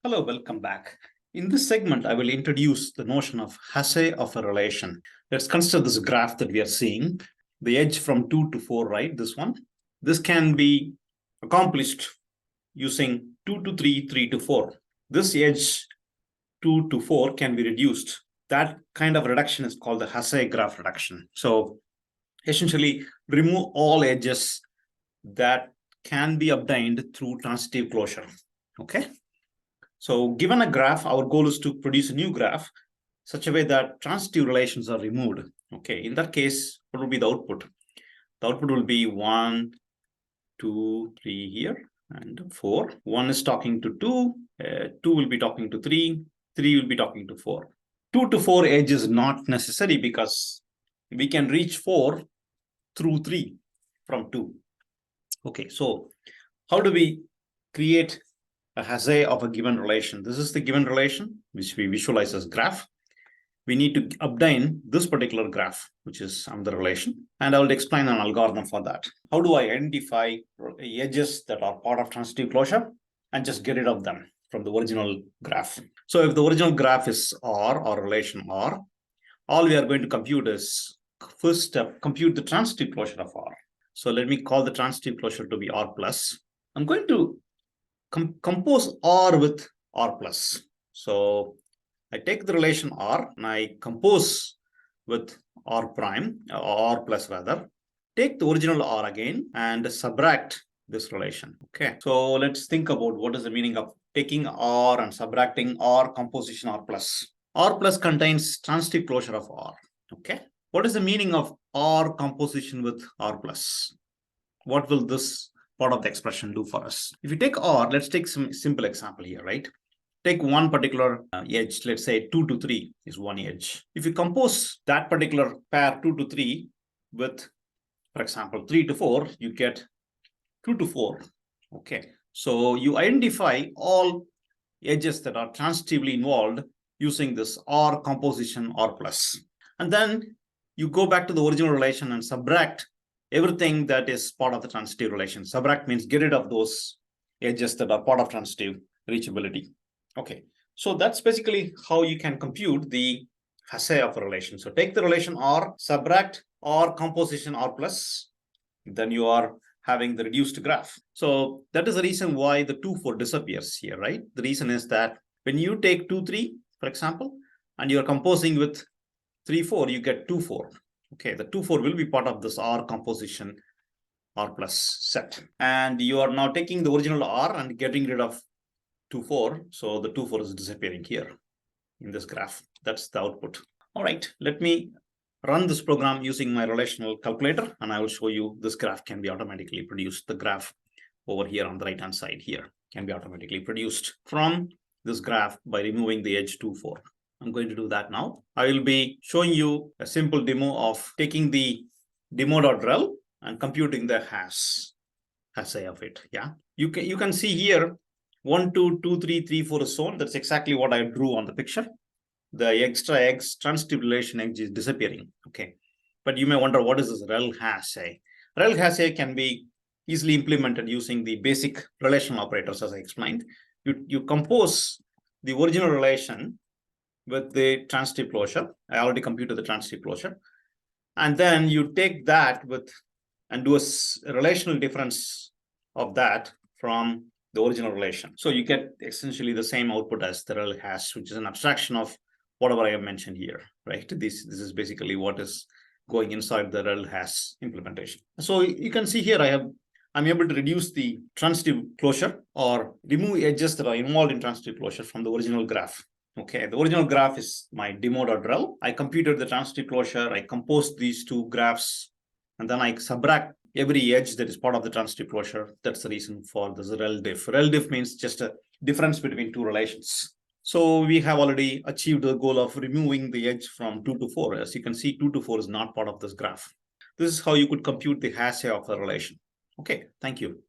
Hello, welcome back. In this segment, I will introduce the notion of Hasse of a relation. Let's consider this graph that we are seeing. The edge from 2 to 4, right? This one. This can be accomplished using 2 to 3, 3 to 4. This edge 2 to 4 can be reduced. That kind of reduction is called the Hasse graph reduction. So essentially, remove all edges that can be obtained through transitive closure. Okay. So given a graph, our goal is to produce a new graph such a way that transitive relations are removed. Okay, in that case, what will be the output? The output will be 1, 2, 3 here, and 4. 1 is talking to 2, 2 will be talking to 3, 3 will be talking to 4. 2 to 4 edge is not necessary because we can reach 4 through 3 from 2. Okay, so how do we create a Hasse of a given relation? This is the given relation, which we visualize as graph. We need to obtain this particular graph, which is another relation. And I will explain an algorithm for that. How do I identify edges that are part of transitive closure and just get rid of them from the original graph? So if the original graph is R or relation R, all we are going to compute is, first step, compute the transitive closure of R. So let me call the transitive closure to be R plus. I'm going to compose R with R plus. So I take the relation R and I compose with R prime, or R plus rather. Take the original R again and subtract this relation. Okay, so let's think about what is the meaning of taking R and subtracting R composition R plus. R plus contains transitive closure of R. Okay, what is the meaning of R composition with R plus? What will this part of the expression do for us? If you take R, let's take some simple example here, right? Take one particular edge, let's say 2 to 3 is one edge. If you compose that particular pair 2 to 3 with, for example, 3 to 4, you get 2 to 4. Okay, so you identify all edges that are transitively involved using this R composition R plus. And then you go back to the original relation and subtract everything that is part of the transitive relation. Subtract means get rid of those edges that are part of transitive reachability. Okay, so that's basically how you can compute the Hasse of a relation. So take the relation R, subtract R composition R plus, then you are having the reduced graph. So that is the reason why the 2, 4 disappears here, right? The reason is that when you take 2, 3, for example, and you're composing with 3, 4, you get 2, 4. Okay, the 2, 4 will be part of this R composition R plus set. And you are now taking the original R and getting rid of 2, 4. So the 2, 4 is disappearing here in this graph. That's the output. All right, let me run this program using my relational calculator, and I will show you this graph can be automatically produced. The graph over here on the right hand side here can be automatically produced from this graph by removing the edge 2, 4. I'm going to do that now. I will be showing you a simple demo of taking the demo.rel and computing the Hasse of it. Yeah, you can see here 1, 2, 2, 3, 3, 4 is shown. That's exactly what I drew on the picture. The extra x transitive relation x is disappearing. Okay, but you may wonder, what is this rel Hasse? Rel Hasse can be easily implemented using the basic relational operators, as I explained. You compose the original relation with the transitive closure. I already computed the transitive closure. And then you take that and do a relational difference of that from the original relation. So you get essentially the same output as the rel Hasse, which is an abstraction of whatever I have mentioned here, right? This is basically what is going inside the rel Hasse implementation. So you can see here I'm able to reduce the transitive closure or remove edges that are involved in transitive closure from the original graph. Okay, the original graph is my demo.rel. I computed the transitive closure. I composed these two graphs, and then I subtract every edge that is part of the transitive closure. That's the reason for this rel diff. Rel diff means just a difference between two relations. So we have already achieved the goal of removing the edge from 2 to 4. As you can see, 2 to 4 is not part of this graph. This is how you could compute the Hasse of a relation. Okay, thank you.